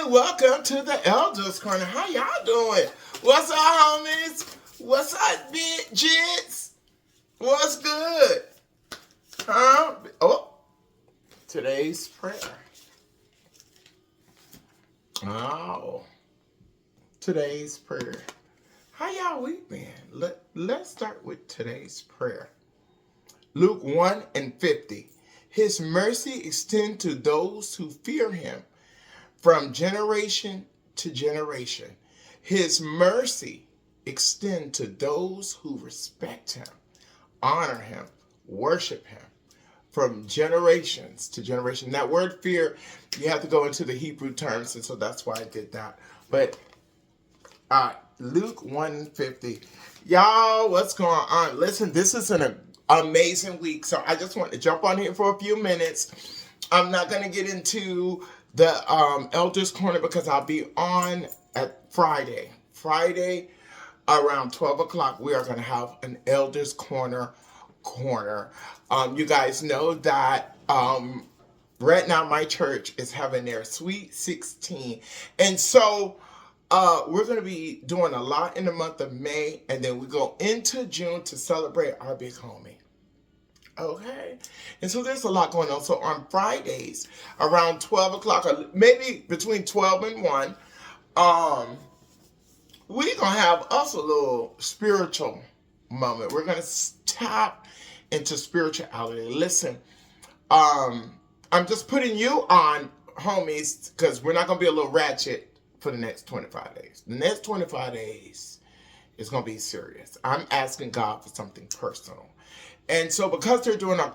welcome to the Elders Corner. How y'all doing? What's up, homies? What's up, bitches? What's good? Huh? Oh, today's prayer. Oh, today's prayer. How y'all week been? Let's start with today's prayer. Luke 1:50. His mercy extends to those who fear him from generation to generation. His mercy extends to those who respect him, honor him, worship him from generations to generation. That word fear, you have to go into the Hebrew terms, and so that's why I did that. But Luke 1:50. Y'all, what's going on? Listen, this is an amazing week, so I just want to jump on here for a few minutes. I'm not going to get into the Elders Corner because I'll be on at Friday. Friday around 12 o'clock, we are going to have an Elders Corner. You guys know that right now my church is having their Sweet 16. And so we're going to be doing a lot in the month of May, and then we go into June to celebrate our big homie. Okay, and so there's a lot going on. So on Fridays around 12 o'clock, or maybe between 12 and 1, we're going to have us a little spiritual moment. We're going to tap into spirituality. Listen, I'm just putting you on, homies, because we're not going to be a little ratchet for the next 25 days. The next 25 days is going to be serious. I'm asking God for something personal. And so because they're doing I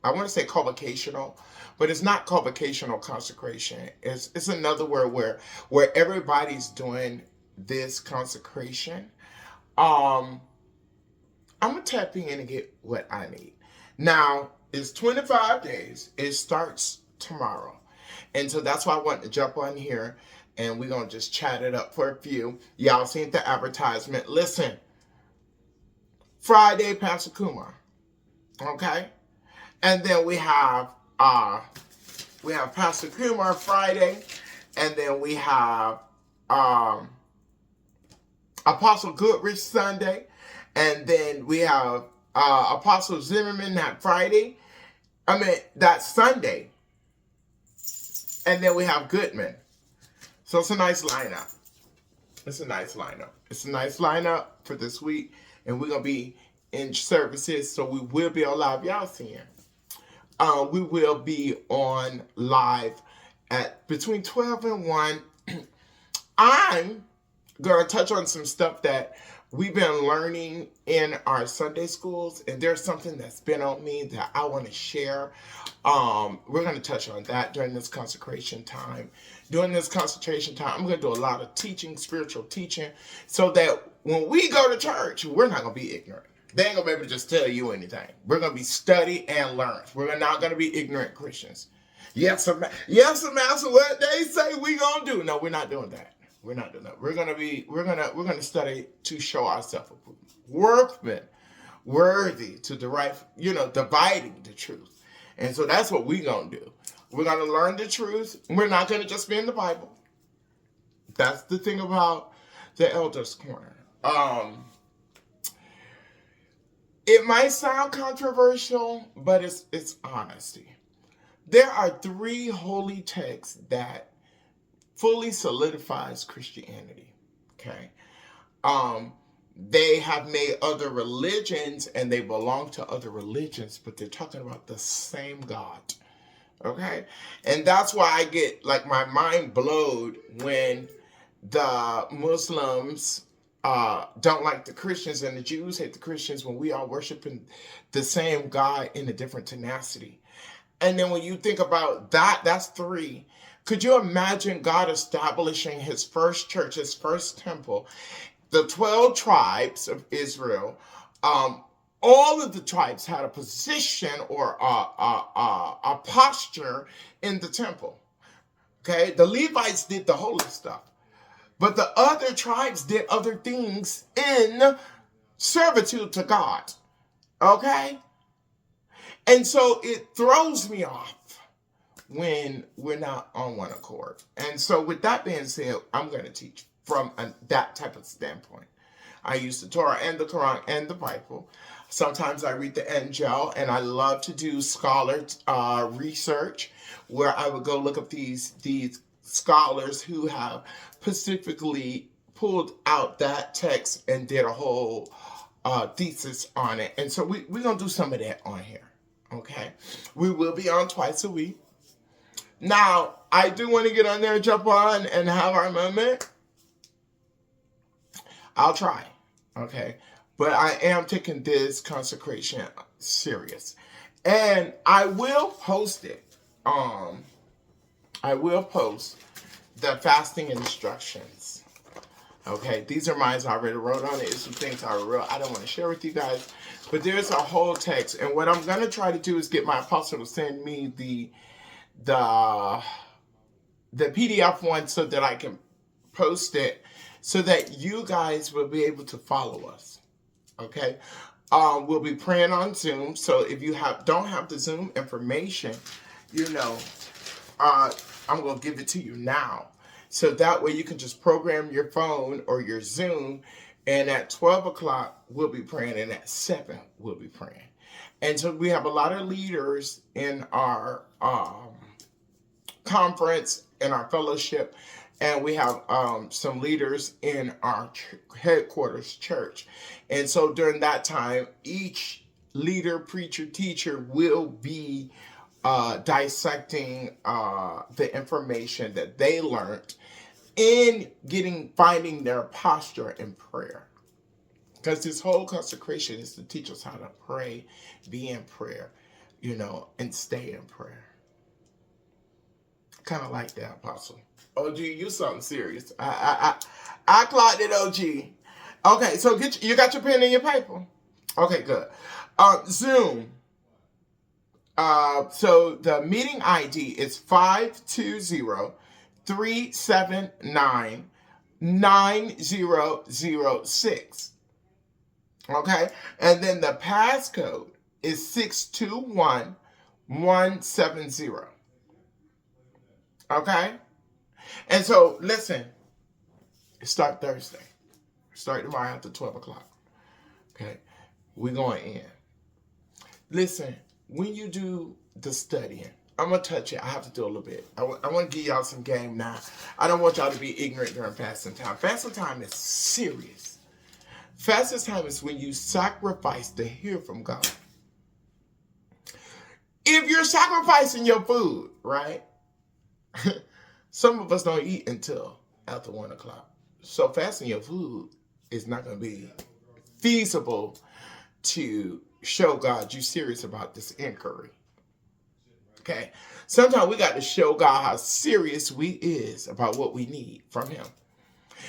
want to say convocational, but it's not convocational consecration. It's another word where everybody's doing this consecration. I'm going to tap in and get what I need. Now, it's 25 days. It starts tomorrow. And so that's why I want to jump on here, and we're going to just chat it up for a few. Y'all seen the advertisement. Listen, Friday, Pastor Kumar. Okay? And then we have Pastor Kumar Friday, and then we have Apostle Goodrich Sunday, and then we have Apostle Zimmerman that Sunday. And then we have Goodman. So it's a nice lineup. It's a nice lineup for this week. And we're going to be in services, so we will be on live. Y'all seeing? We will be on live at between 12 and 1. I'm going to touch on some stuff that we've been learning in our Sunday schools, and there's something that's been on me that I want to share. We're going to touch on that during this consecration time. During this concentration time, I'm going to do a lot of teaching, spiritual teaching, so that when we go to church, we're not going to be ignorant. They ain't going to be able to just tell you anything. We're going to be study and learn. We're not going to be ignorant Christians. Yes, master, what they say we going to do. No, we're not doing that. We're not doing that. We're gonna study to show ourselves approved, workmen, worthy to derive, dividing the truth. And so that's what we're gonna do. We're gonna learn the truth. We're not gonna just be in the Bible. That's the thing about the Elders Corner. It might sound controversial, but it's honesty. There are 3 holy texts that fully solidifies Christianity. Okay. They have made other religions and they belong to other religions, but they're talking about the same God. Okay. And that's why I get my mind blowed when the Muslims don't like the Christians and the Jews hate the Christians when we are worshiping the same God in a different tenacity. And then when you think about that, that's 3. Could you imagine God establishing his first church, his first temple, the 12 tribes of Israel? All of the tribes had a position or a posture in the temple. Okay, the Levites did the holy stuff, but the other tribes did other things in servitude to God. Okay, and so it throws me off when we're not on one accord. And so with that being said, I'm going to teach from that type of standpoint. I use the Torah and the Quran and the Bible. Sometimes I read the Angel, and I love to do scholar research, where I would go look up these scholars who have specifically pulled out that text and did a whole thesis on it. And so we're going to do some of that on here. Okay? We will be on twice a week. Now, I do want to get on there and jump on and have our moment. I'll try. Okay? But I am taking this consecration serious. And I will post it. I will post the fasting instructions. Okay, these are mine. I already wrote on it. It's some things I don't want to share with you guys. But there's a whole text. And what I'm going to try to do is get my apostle to send me the PDF one so that I can post it so that you guys will be able to follow us. Okay, we'll be praying on Zoom. So if you don't have the Zoom information, I'm going to give it to you now. So that way you can just program your phone or your Zoom. And at 12 o'clock, we'll be praying. And at 7, we'll be praying. And so we have a lot of leaders in our conference, in our fellowship. And we have some leaders in our headquarters church. And so during that time, each leader, preacher, teacher will be dissecting the information that they learned in finding their posture in prayer. Because this whole consecration is to teach us how to pray, be in prayer, and stay in prayer. Kind of like that, Apostle. OG, you something serious. I clocked it, OG. Okay, so you got your pen and your paper. Okay, good. Zoom. So the meeting ID is 520-379-9006. Okay, and then the passcode is 621170. Okay, and so listen, start Thursday. Start tomorrow after 12 o'clock. Okay, we're going in. Listen, when you do the studying, I'm going to touch it. I have to do a little bit. I want to give y'all some game now. I don't want y'all to be ignorant during fasting time. Fasting time is serious. Fasting time is when you sacrifice to hear from God. If you're sacrificing your food, right? Some of us don't eat until after 1 o'clock. So fasting your food is not going to be feasible to show God you serious about this inquiry. Okay? Sometimes we got to show God how serious we is about what we need from him.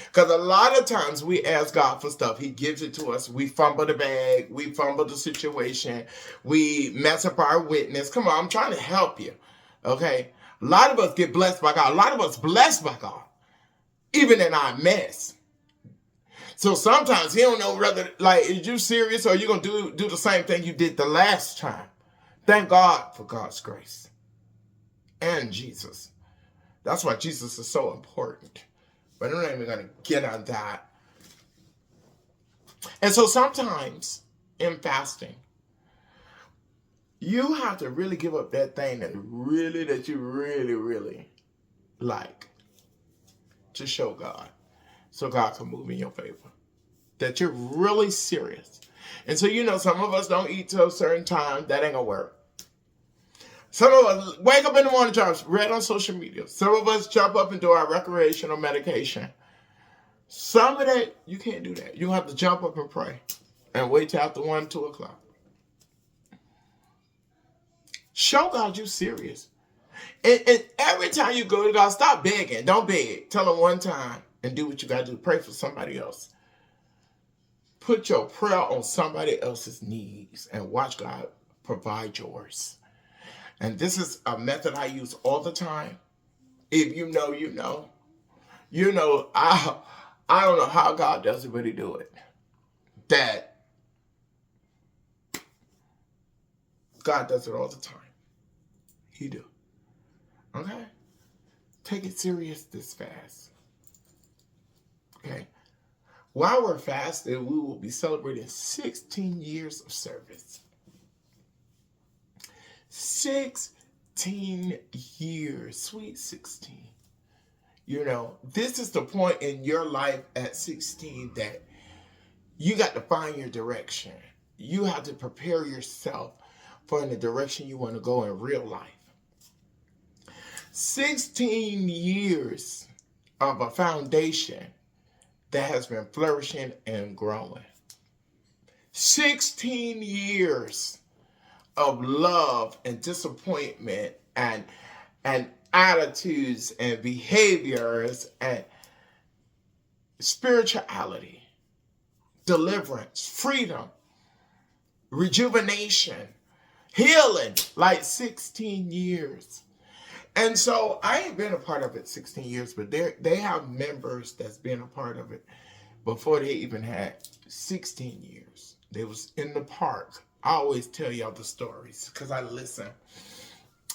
Because a lot of times we ask God for stuff. He gives it to us. We fumble the bag. We fumble the situation. We mess up our witness. Come on, I'm trying to help you. Okay? A lot of us get blessed by God. A lot of us blessed by God. Even in our mess. So sometimes he don't know whether, is you serious or you going to do the same thing you did the last time. Thank God for God's grace. And Jesus. That's why Jesus is so important. But I'm not even going to get on that. And so sometimes in fasting, you have to really give up that thing that you really like to show God. So God can move in your favor. That you're really serious. And so, some of us don't eat till a certain time. That ain't going to work. Some of us wake up in the morning, read on social media. Some of us jump up and do our recreational medication. Some of that, you can't do that. You have to jump up and pray. And wait till after 1, 2 o'clock. Show God you serious. And every time you go to God, stop begging. Don't beg. Tell him one time and do what you got to do. Pray for somebody else. Put your prayer on somebody else's needs and watch God provide yours. And this is a method I use all the time. If you know, you know. I don't know how God does it, but he do it. That God does it all the time. He do. Okay? Take it serious this fast. Okay? While we're fasting, we will be celebrating 16 years of service. 16 years. Sweet 16. You know, this is the point in your life at 16 that you got to find your direction. You have to prepare yourself for the direction you want to go in real life. 16 years of a foundation that has been flourishing and growing. 16 years of love and disappointment and attitudes and behaviors and spirituality, deliverance, freedom, rejuvenation, healing, like 16 years. And so I ain't been a part of it 16 years, but they have members that's been a part of it before they even had 16 years. They was in the park. I always tell y'all the stories because I listen.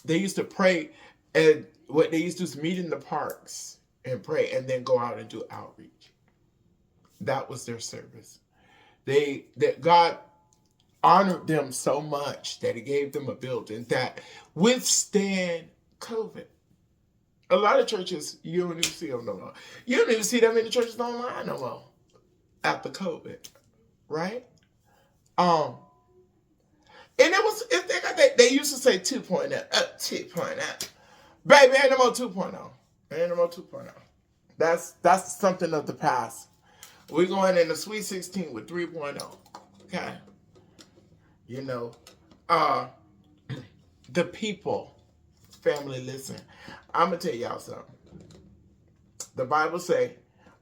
They used to pray, and what they used to do is meet in the parks and pray and then go out and do outreach. That was their service. That God honored them so much that he gave them a building that withstand COVID. A lot of churches, you don't even see them no more. You don't even see that many churches online no more after COVID, right? And it was, they used to say 2.0, 2.0. Baby, ain't no more 2.0. Ain't no more 2.0. That's something of the past. We're going in the Sweet 16 with 3.0. Okay? You know, the people, family, listen. I'm going to tell y'all something. The Bible say,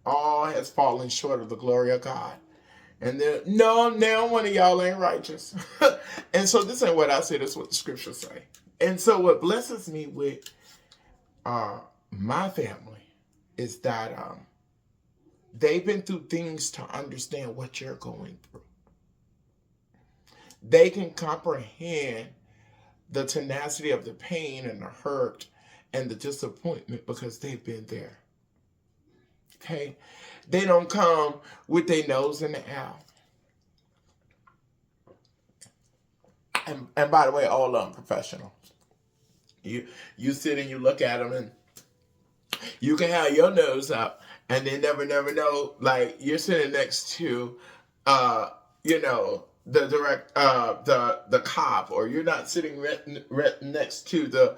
all has fallen short of the glory of God. And then, no, now one of y'all ain't righteous. And so this ain't what I say, this is what the scriptures say. And so what blesses me with my family is that they've been through things to understand what you're going through. They can comprehend the tenacity of the pain and the hurt and the disappointment because they've been there. Okay? They don't come with their nose in the air. And by the way, all of them professional. You sit and you look at them and you can have your nose up and they never know, like you're sitting next to, the direct, the cop, or you're not sitting next to the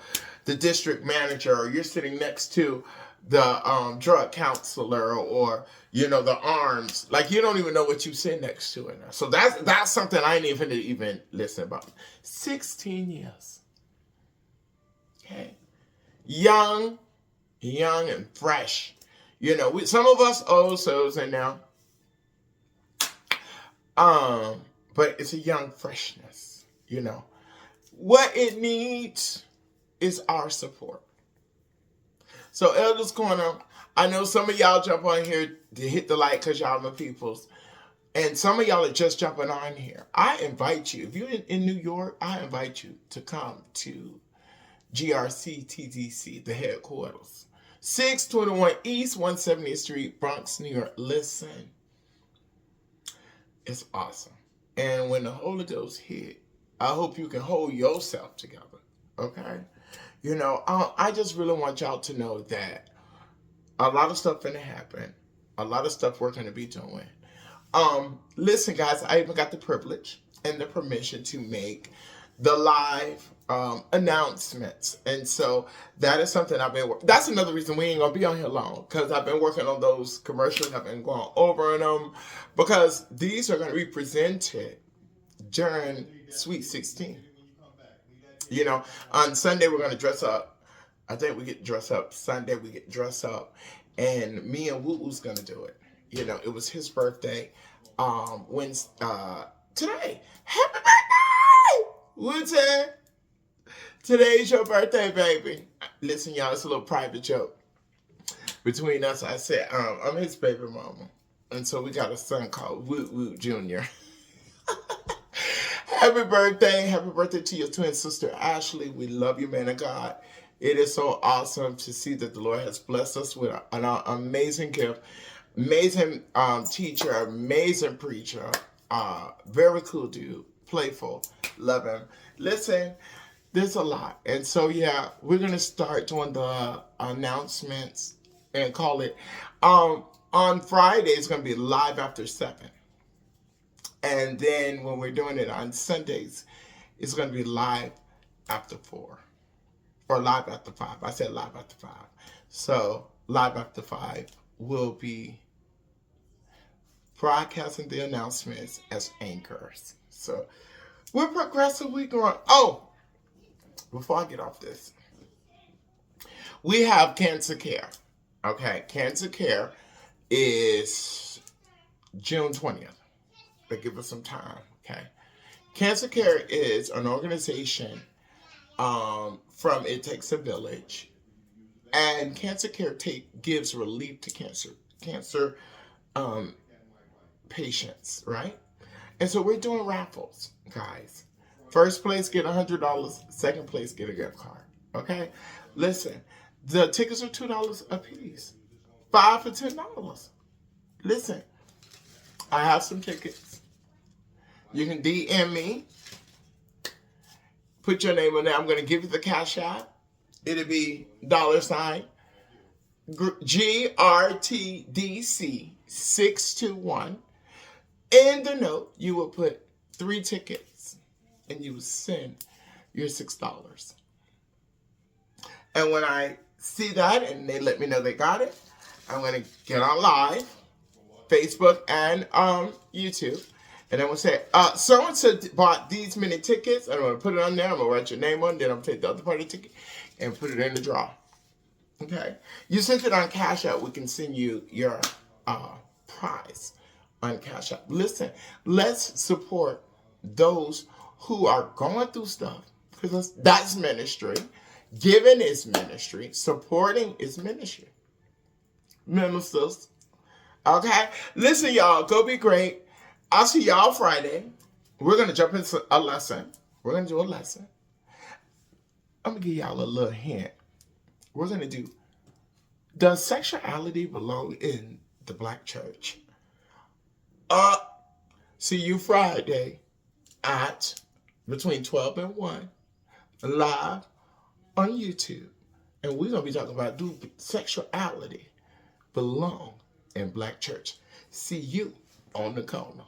district manager, or you're sitting next to the drug counselor, or the arms. Like you don't even know what you sit next to in there. So that's something I ain't even listen about. 16 years. Okay, young and fresh. Some of us old souls in now. But it's a young freshness. What it needs is our support. So Elders Corner, I know some of y'all jump on here to hit the like because y'all my peoples. And some of y'all are just jumping on here. I invite you, if you're in New York, I invite you to come to GRC TDC, the headquarters. 621 East 170th Street, Bronx, New York. Listen, it's awesome. And when the Holy Ghost hit, I hope you can hold yourself together, okay? I just really want y'all to know that a lot of stuff gonna happen. A lot of stuff we're gonna be doing. Listen, guys, I even got the privilege and the permission to make the live announcements. And so that is something I've been that's another reason we ain't gonna be on here long, because I've been working on those commercials. I've been going over them because these are going to be presented during Sweet 16. On Sunday we're going to dress up. I think we get dressed up. Sunday we get dressed up, and me and Woo Woo's going to do it. It was his birthday. Today. Happy birthday, Woo-Tan! Today's your birthday, baby. Listen, y'all, it's a little private joke between us. I said, I'm his baby mama. And so we got a son called Woot Woot Jr. Happy birthday. Happy birthday to your twin sister, Ashley. We love you, man of God. It is so awesome to see that the Lord has blessed us with an amazing gift, amazing teacher, amazing preacher, very cool dude, playful, love him. Listen, there's a lot. And so, yeah, we're going to start doing the announcements and call it. On Friday, it's going to be live after 7. And then when we're doing it on Sundays, it's going to be live after 4. Or live after 5. I said live after 5. So live after 5 will be broadcasting the announcements as anchors. So we're progressively growing. Oh, before I get off this, we have cancer care. Okay, cancer care is June 20th. They give us some time. Okay, cancer care is an organization from It Takes a Village, and cancer care gives relief to cancer patients, right? And so we're doing raffles, guys. First place get $100. Second place get a gift card. Okay, listen, the tickets are $2 a piece, 5 for $10. Listen, I have some tickets. You can DM me. Put your name on there. I'm going to give you the cash app. It'll be $GRTDC 621. In the note, you will put 3 tickets and you will send your $6. And when I see that and they let me know they got it, I'm going to get on live, Facebook and YouTube. And then we'll say, so-and-so bought these many tickets. I'm going to put it on there. I'm going to write your name on it. Then I'm going to take the other party ticket and put it in the draw. Okay? You sent it on Cash App. We can send you your prize on Cash App. Listen, let's support those who are going through stuff. Because that's ministry. Giving is ministry. Supporting is ministry. Ministers. Okay? Listen, y'all. Go be great. I'll see y'all Friday. We're going to jump into a lesson. We're going to do a lesson. I'm going to give y'all a little hint. We're going to do, does sexuality belong in the black church? See you Friday at between 12 and 1 live on YouTube. And we're going to be talking about, do sexuality belong in black church? See you on the corner.